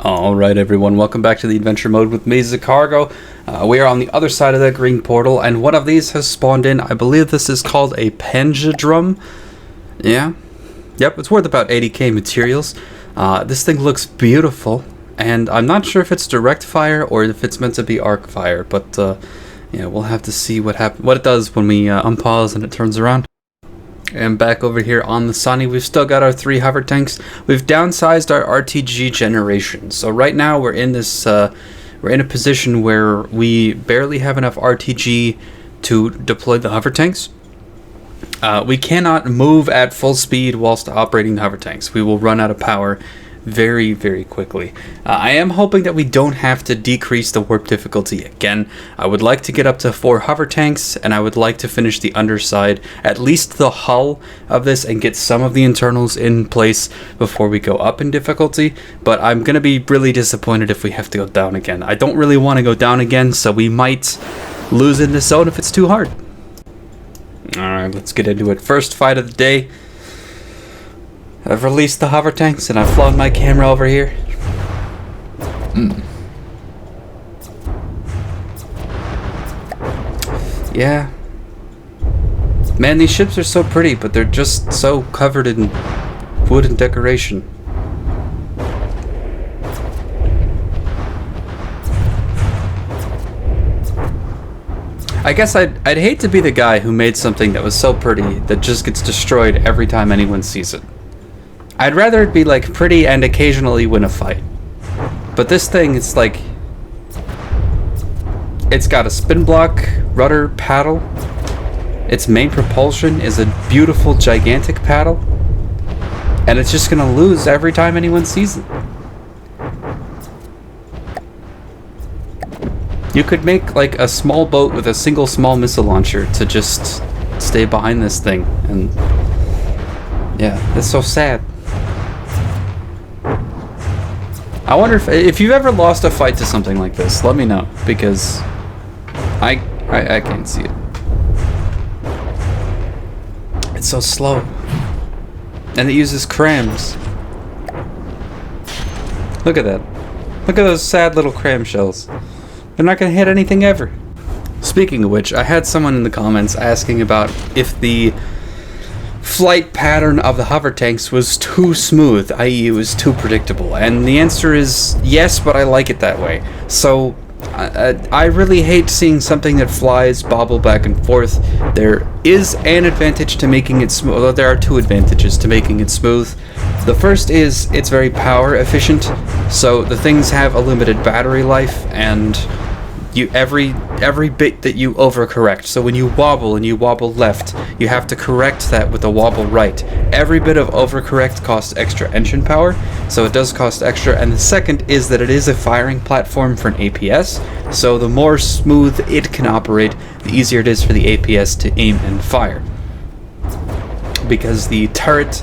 Alright everyone, welcome back to the adventure mode with me, Zacargo. We are on the other side of that green portal, and one of these has spawned in. I believe this is called a Panjadrum. Yeah. Yep, it's worth about 80k materials. This thing looks beautiful, and I'm not sure if it's direct fire or if it's meant to be arc fire, but yeah, we'll have to see what it does when we unpause and it turns around. And back over here on the Sunny, we've still got our 3 hover tanks. We've downsized our RTG generation. So right now we're in this, we're in a position where we barely have enough RTG to deploy the hover tanks. We cannot move at full speed whilst operating the hover tanks. We will run out of power very, very quickly. I am hoping that we don't have to decrease the warp difficulty again. I would like to get up to 4 hover tanks, and I would like to finish the underside, at least the hull of this, and get some of the internals in place before we go up in difficulty. But I'm going to be really disappointed if we have to go down again. I don't really want to go down again, so we might lose in this zone if it's too hard. Alright, let's get into it. First fight of the day. I've released the hover tanks and I've flown my camera over here. Yeah. Man, these ships are so pretty, but they're just so covered in wood and decoration. I guess I'd hate to be the guy who made something that was so pretty that just gets destroyed every time anyone sees it. I'd rather it be like pretty and occasionally win a fight. But this thing, it's like, it's got a spin block, rudder, paddle. Its main propulsion is a beautiful, gigantic paddle. And it's just gonna lose every time anyone sees it. You could make like a small boat with a single small missile launcher to just stay behind this thing. And yeah, it's so sad. I wonder if you've ever lost a fight to something like this, let me know, because I can't see it. It's so slow. And it uses crams. Look at that. Look at those sad little cram shells. They're not going to hit anything ever. Speaking of which, I had someone in the comments asking about if the flight pattern of the hover tanks was too smooth, i.e. it was too predictable, and the answer is yes, but I like it that way. So I really hate seeing something that flies bobble back and forth. There is an advantage to making it smooth, although there are 2 advantages to making it smooth. The first is it's very power efficient, so the things have a limited battery life, and every bit that you overcorrect. So when you wobble and you wobble left, you have to correct that with a wobble right. Every bit of overcorrect costs extra engine power, so it does cost extra. And the second is that it is a firing platform for an APS, so the more smooth it can operate, the easier it is for the APS to aim and fire. Because the turret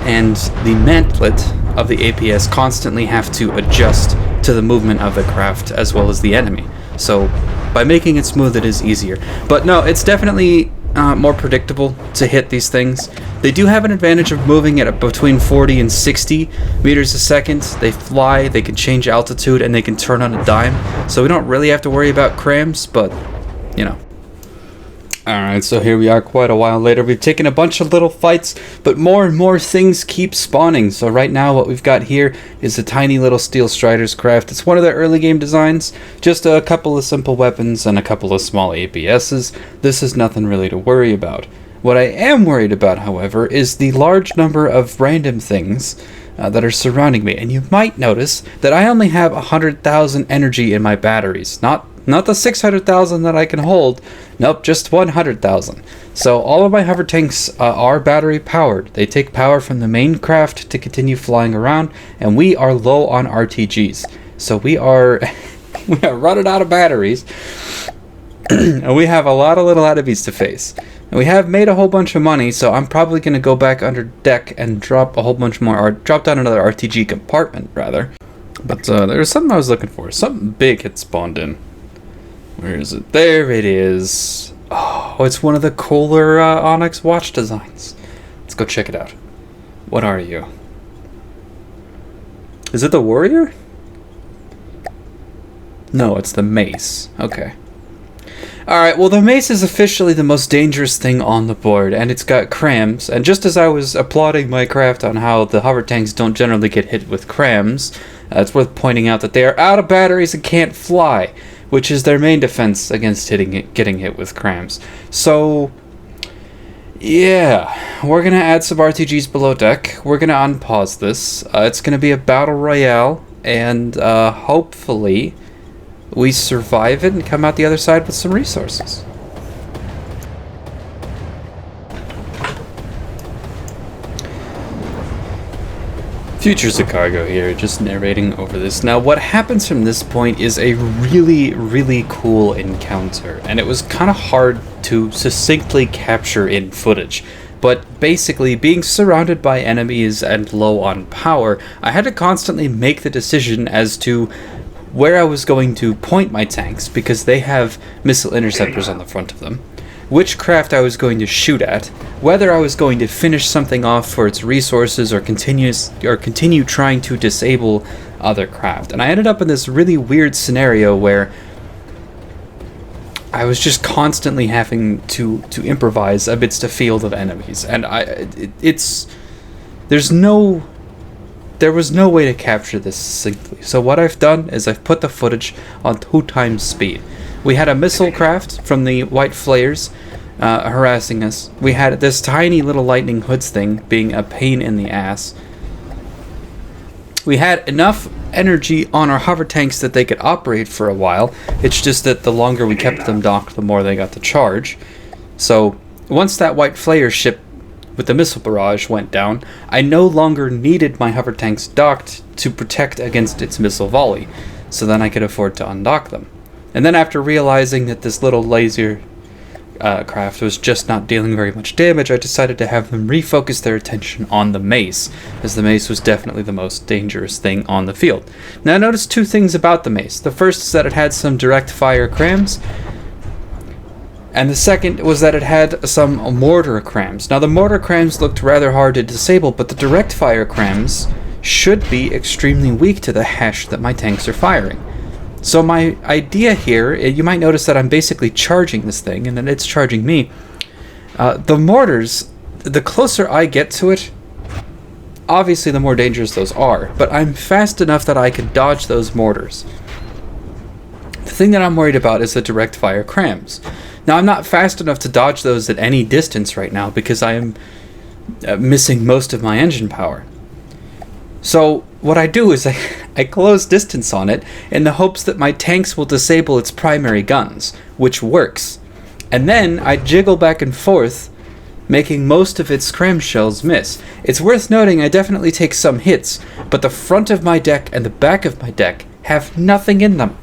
and the mantlet of the APS constantly have to adjust to the movement of the craft as well as the enemy. So by making it smooth, it is easier. But no, it's definitely more predictable to hit these things. They do have an advantage of moving at between 40 and 60 meters a second. They fly, they can change altitude, and they can turn on a dime. So we don't really have to worry about crams, but, you know. Alright, so here we are quite a while later. We've taken a bunch of little fights, but more and more things keep spawning. So right now what we've got here is a tiny little Steel Strider's craft. It's one of their early game designs. Just a couple of simple weapons and a couple of small APSs. This is nothing really to worry about. What I am worried about, however, is the large number of random things that are surrounding me. And you might notice that I only have 100,000 energy in my batteries. Not the 600,000 that I can hold. Nope, just 100,000. So all of my hover tanks are battery powered. They take power from the main craft to continue flying around, and we are low on RTGs. So we are running out of batteries, and we have a lot of little enemies to face. And we have made a whole bunch of money, so I'm probably going to go back under deck and drop a whole bunch more, or drop down another RTG compartment, rather. But there's something I was looking for. Something big had spawned in. Where is it? There it is. Oh, it's one of the cooler Onyx watch designs. Let's go check it out. What are you? Is it the warrior? No, it's the mace. Okay. Alright, well the mace is officially the most dangerous thing on the board, and it's got crams, and just as I was applauding my craft on how the hover tanks don't generally get hit with crams, it's worth pointing out that they are out of batteries and can't fly, which is their main defense against getting hit with crams. So, yeah, we're gonna add some RTGs below deck. We're gonna unpause this. It's gonna be a battle royale, and hopefully we survive it and come out the other side with some resources. Future Zicargo here, just narrating over this. Now, what happens from this point is a really, really cool encounter, and it was kind of hard to succinctly capture in footage. But basically, being surrounded by enemies and low on power, I had to constantly make the decision as to where I was going to point my tanks, because they have missile interceptors on the front of them, which craft I was going to shoot at, whether I was going to finish something off for its resources or continue trying to disable other craft. And I ended up in this really weird scenario where I was just constantly having to improvise amidst a field of enemies, and there was no way to capture this succinctly. So what I've done is I've put the footage on 2 times speed. We had a missile craft from the white flares harassing us. We had this tiny little lightning hoods thing being a pain in the ass. We had enough energy on our hover tanks that they could operate for a while. It's just that the longer we kept them docked, the more they got to charge. So once that white flare ship with the missile barrage went down, I no longer needed my hover tanks docked to protect against its missile volley, so then I could afford to undock them. And then after realizing that this little laser craft was just not dealing very much damage, I decided to have them refocus their attention on the mace, as the mace was definitely the most dangerous thing on the field. Now I noticed 2 things about the mace. The first is that it had some direct fire crams, and the second was that it had some mortar crams. Now the mortar crams looked rather hard to disable, but the direct fire crams should be extremely weak to the hash that my tanks are firing. So my idea here, you might notice that I'm basically charging this thing, and then it's charging me. The mortars, the closer I get to it, obviously the more dangerous those are, but I'm fast enough that I can dodge those mortars. The thing that I'm worried about is the direct fire crams. Now, I'm not fast enough to dodge those at any distance right now because I am missing most of my engine power. So what I do is I close distance on it in the hopes that my tanks will disable its primary guns, which works. And then I jiggle back and forth, making most of its cram shells miss. It's worth noting I definitely take some hits, but the front of my deck and the back of my deck have nothing in them.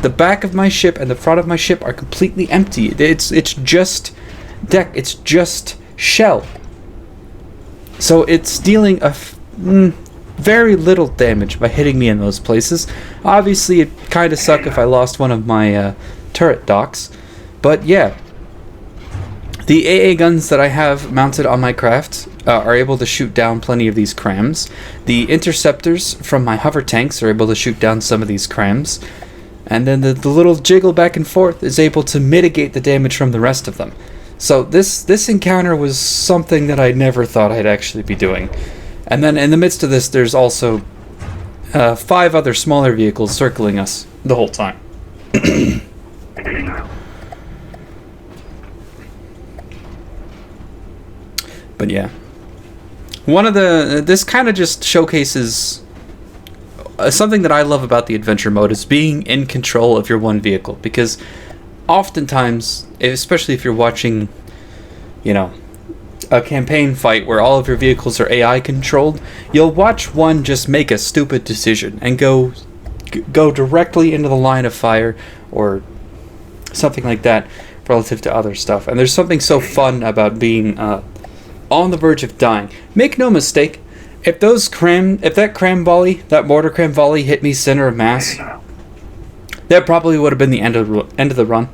The back of my ship and the front of my ship are completely empty. It's just deck. It's just shell. So it's dealing very little damage by hitting me in those places. Obviously, it kind of suck if I lost one of my turret docks. But yeah, the AA guns that I have mounted on my craft are able to shoot down plenty of these crams. The interceptors from my hover tanks are able to shoot down some of these crams. And then the little jiggle back and forth is able to mitigate the damage from the rest of them. So this encounter was something that I never thought I'd actually be doing. And then in the midst of this, there's also 5 other smaller vehicles circling us the whole time. But yeah. This kind of just showcases something that I love about the adventure mode is being in control of your one vehicle, because oftentimes, especially if you're watching, a campaign fight where all of your vehicles are AI controlled, you'll watch one just make a stupid decision and go directly into the line of fire or something like that relative to other stuff. And there's something so fun about being on the verge of dying. Make no mistake, if that mortar cram volley hit me center of mass, that probably would have been the end of the run.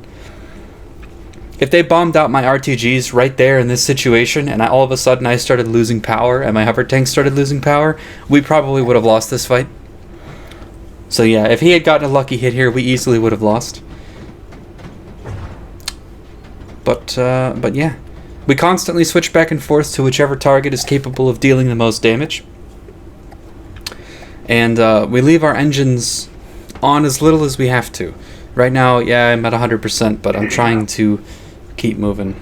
If they bombed out my RTGs right there in this situation, and all of a sudden I started losing power, and my hover tanks started losing power, we probably would have lost this fight. So yeah, if he had gotten a lucky hit here, we easily would have lost. But yeah. We constantly switch back and forth to whichever target is capable of dealing the most damage. And we leave our engines on as little as we have to. Right now, yeah, I'm at 100%, but I'm trying to keep moving.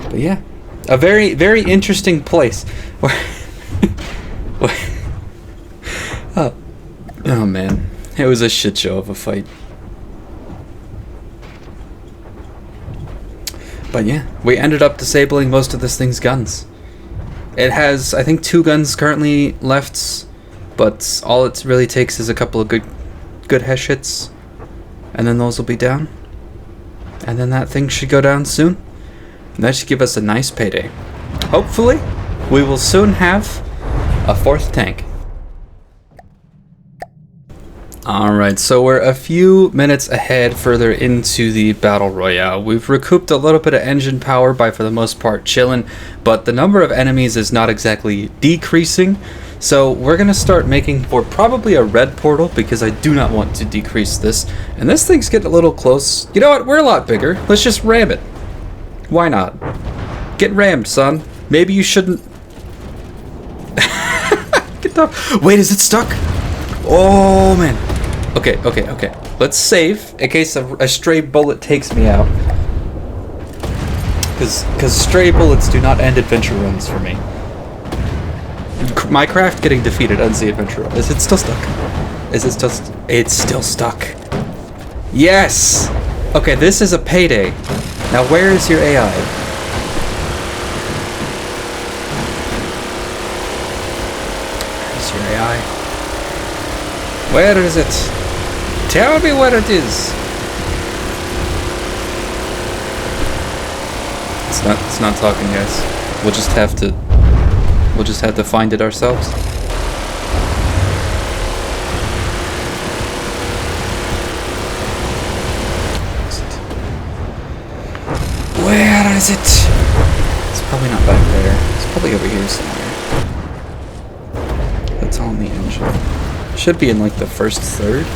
But yeah, a very, very interesting place. Oh man, it was a shit show of a fight. But yeah, we ended up disabling most of this thing's guns. It has, I think, 2 guns currently left, but all it really takes is a couple of good hesh hits, and then those will be down. And then that thing should go down soon. And that should give us a nice payday. Hopefully, we will soon have a 4th tank. Alright, so we're a few minutes ahead further into the Battle Royale. We've recouped a little bit of engine power by, for the most part, chilling, but the number of enemies is not exactly decreasing. So we're going to start making for probably a red portal, because I do not want to decrease this. And this thing's getting a little close. You know what? We're a lot bigger. Let's just ram it. Why not? Get rammed, son. Maybe you shouldn't... Get the... Wait, is it stuck? Oh, man. Okay. Let's save in case a stray bullet takes me out. Because stray bullets do not end adventure runs for me. My craft getting defeated ends the adventure run. Is it still stuck? It's still stuck. Yes! Okay, this is a payday. Now where is your AI? Where's your AI? Where is it? Tell me where it is. It's not talking, guys. We'll just have to find it ourselves. Where is it? It's probably not back there. It's probably over here somewhere. That's on the engine. Should be in like the first third.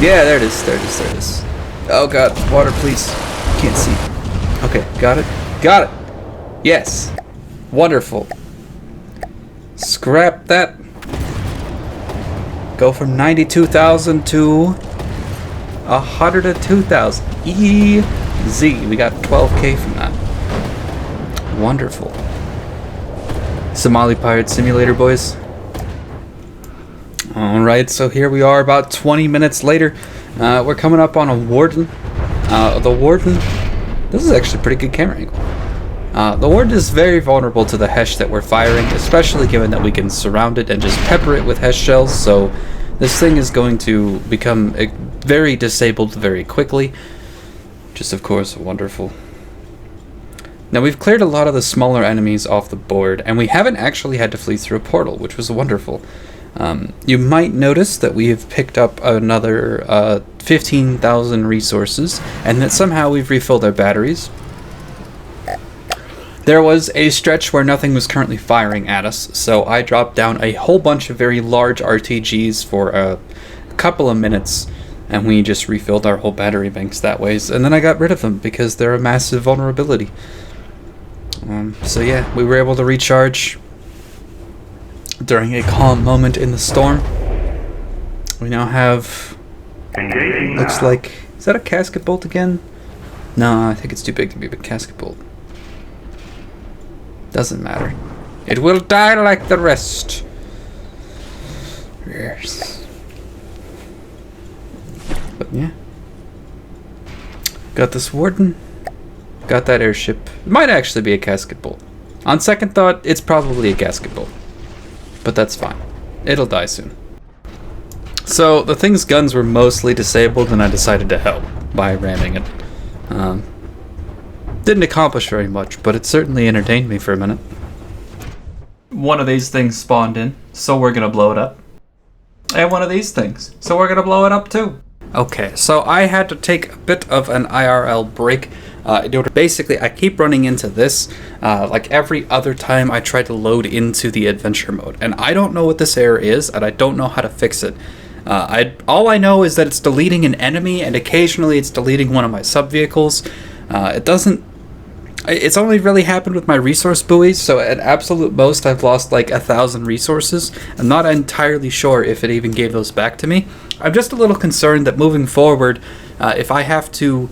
Yeah, there it is. Oh god, water please. Can't see. Okay, got it. Yes. Wonderful. Scrap that. Go from 92,000 to 102,000. Easy. We got 12k from that. Wonderful. Somali Pirate Simulator, boys. Alright, so here we are about 20 minutes later. We're coming up on a Warden. The Warden... This is actually a pretty good camera angle. The Warden is very vulnerable to the Hesh that we're firing, especially given that we can surround it and just pepper it with Hesh shells, so this thing is going to become very disabled very quickly. Just, of course, wonderful. Now, we've cleared a lot of the smaller enemies off the board, and we haven't actually had to flee through a portal, which was wonderful. You might notice that we have picked up another 15,000 resources, and that somehow we've refilled our batteries. There was a stretch where nothing was currently firing at us, so I dropped down a whole bunch of very large RTGs for a couple of minutes, and we just refilled our whole battery banks that way, and then I got rid of them because they're a massive vulnerability. So yeah, we were able to recharge during a calm moment in the storm. We now have... Looks like... Is that a casket bolt again? No, I think it's too big to be a casket bolt. Doesn't matter. It will die like the rest. Yes. But yeah. Got this Warden. Got that airship. It might actually be a casket bolt. On second thought, it's probably a casket bolt. But that's fine. It'll die soon. So, the thing's guns were mostly disabled, and I decided to help by ramming it. Didn't accomplish very much, but it certainly entertained me for a minute. One of these things spawned in, so we're gonna blow it up. And one of these things, so we're gonna blow it up too. Okay, so I had to take a bit of an IRL break. Basically, I keep running into this, like every other time I try to load into the adventure mode, and I don't know what this error is, and I don't know how to fix it. All I know is that it's deleting an enemy, and occasionally it's deleting one of my sub-vehicles. It's only really happened with my resource buoys, so at absolute most I've lost like 1,000 resources. I'm not entirely sure if it even gave those back to me. I'm just a little concerned that moving forward, if I have to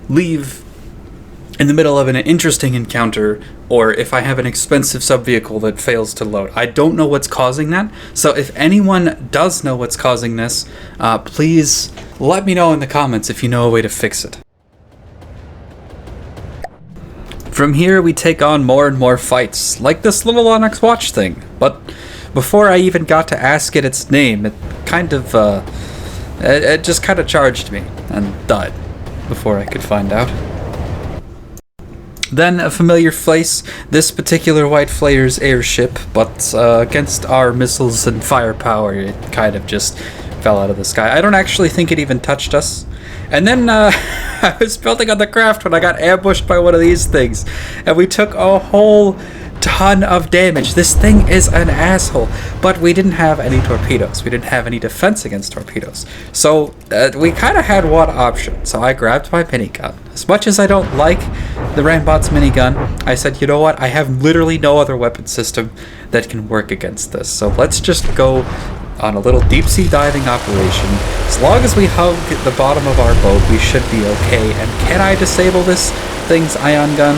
leave in the middle of an interesting encounter, or if I have an expensive sub-vehicle that fails to load. I don't know what's causing that, so if anyone does know what's causing this, please let me know in the comments if you know a way to fix it. From here, we take on more and more fights, like this little Onyx Watch thing. But before I even got to ask it its name, it just kind of charged me and died before I could find out. Then a familiar face, this particular White Flayer's airship, but against our missiles and firepower, it kind of just fell out of the sky. I don't actually think it even touched us. And then I was building on the craft when I got ambushed by one of these things, and we took a whole ton of damage. This thing is an asshole, but we didn't have any torpedoes. We didn't have any defense against torpedoes. So we kind of had one option. So I grabbed my minigun. As much as I don't like the Rambot's minigun, I said, you know what? I have literally no other weapon system that can work against this. So let's just go on a little deep-sea diving operation. As long as we hug the bottom of our boat, we should be okay. And can I disable this thing's ion gun?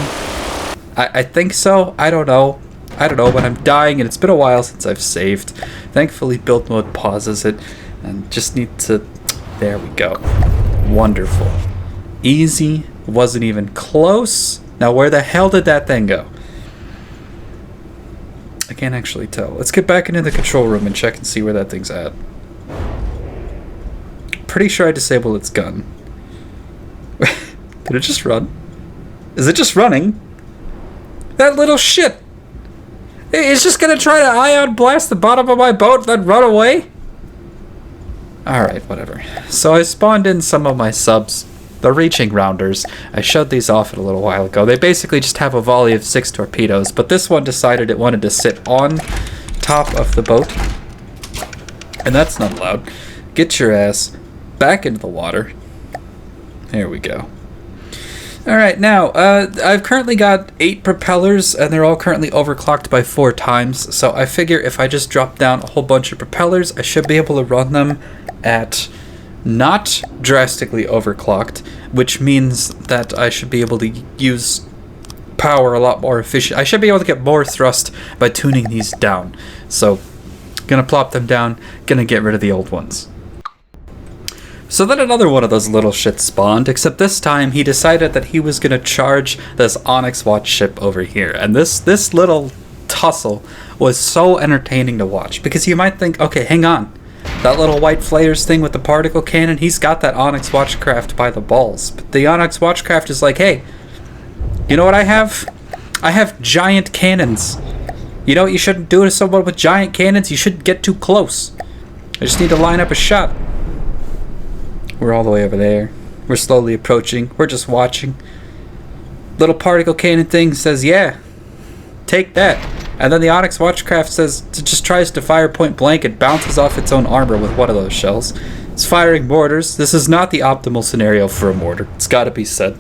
I think so. I don't know, but I'm dying, and it's been a while since I've saved. Thankfully, build mode pauses it, and just need to... There we go. Wonderful. Easy. Wasn't even close. Now, where the hell did that thing go? I can't actually tell. Let's get back into the control room and check and see where that thing's at. Pretty sure I disabled its gun. Did it just run? Is it just running? That little shit! It's just gonna try to ion blast the bottom of my boat, then run away? Alright, whatever. So I spawned in some of my subs. The Reaching Rounders. I showed these off a little while ago. They basically just have a volley of 6 torpedoes, but this one decided it wanted to sit on top of the boat. And that's not allowed. Get your ass back into the water. There we go. Alright, now, I've currently got 8 propellers, and they're all currently overclocked by 4 times, so I figure if I just drop down a whole bunch of propellers, I should be able to run them at not drastically overclocked, which means that I should be able to use power a lot more efficient. I should be able to get more thrust by tuning these down. So, gonna plop them down, gonna get rid of the old ones. So then another one of those little shits spawned, except this time he decided that he was gonna charge this Onyx Watch ship over here. And this little tussle was so entertaining to watch, because you might think, okay, hang on. That little White Flayers thing with the particle cannon, he's got that Onyx Watchcraft by the balls. But the Onyx Watchcraft is like, hey, you know what I have? I have giant cannons. You know what you shouldn't do to someone with giant cannons? You shouldn't get too close. I just need to line up a shot. We're all the way over there. We're slowly approaching. We're just watching. Little particle cannon thing says, yeah, take that. And then the Onyx Watchcraft says, it just tries to fire point blank. It bounces off its own armor with one of those shells. It's firing mortars. This is not the optimal scenario for a mortar. It's got to be said.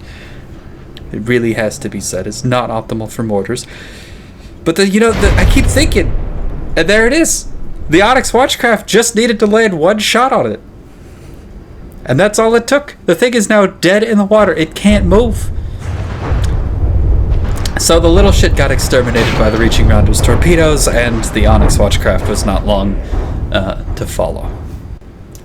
It really has to be said. It's not optimal for mortars. But I keep thinking, and there it is. The Onyx Watchcraft just needed to land one shot on it. And that's all it took. The thing is now dead in the water. It can't move. So the little shit got exterminated by the Reaching Rounders torpedoes, and the Onyx Watchcraft was not long to follow.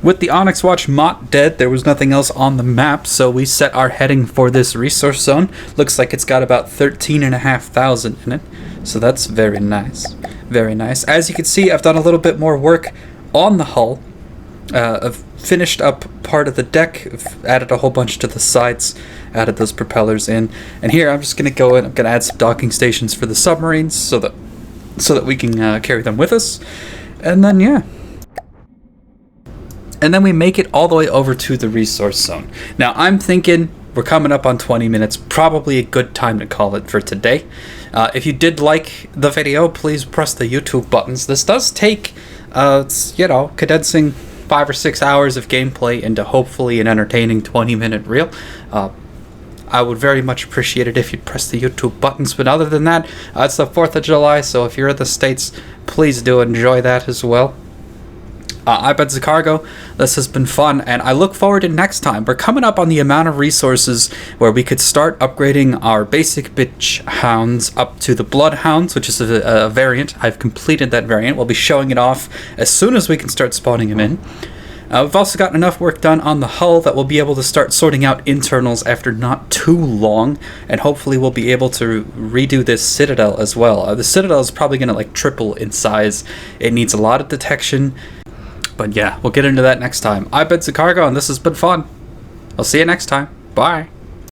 With the Onyx Watch Mott dead, there was nothing else on the map, so we set our heading for this resource zone. Looks like it's got about 13,500 in it, so that's very nice. Very nice. As you can see, I've done a little bit more work on the hull. I've finished up part of the deck, I've added a whole bunch to the sides, added those propellers in, and here I'm just going to go in, I'm going to add some docking stations for the submarines so that we can carry them with us, and then yeah. and then we make it all the way over to the resource zone. Now, I'm thinking we're coming up on 20 minutes, probably a good time to call it for today. If you did like the video, please press the YouTube buttons. This does take, condensing 5 or 6 hours of gameplay into hopefully an entertaining 20-minute reel. I would very much appreciate it if you'd press the YouTube buttons, but other than that, it's the 4th of July, so if you're in the States, please do enjoy that as well. I've been Zacargo. This has been fun, and I look forward to next time. We're coming up on the amount of resources where we could start upgrading our basic bitch hounds up to the Blood Hounds, which is a variant. I've completed that variant. We'll be showing it off as soon as we can start spawning them in. We've also got enough work done on the hull that we'll be able to start sorting out internals after not too long, and hopefully we'll be able to redo this Citadel as well. The Citadel is probably going to triple in size. It needs a lot of detection. But yeah, we'll get into that next time. I've been Zacargo, and this has been fun. I'll see you next time. Bye.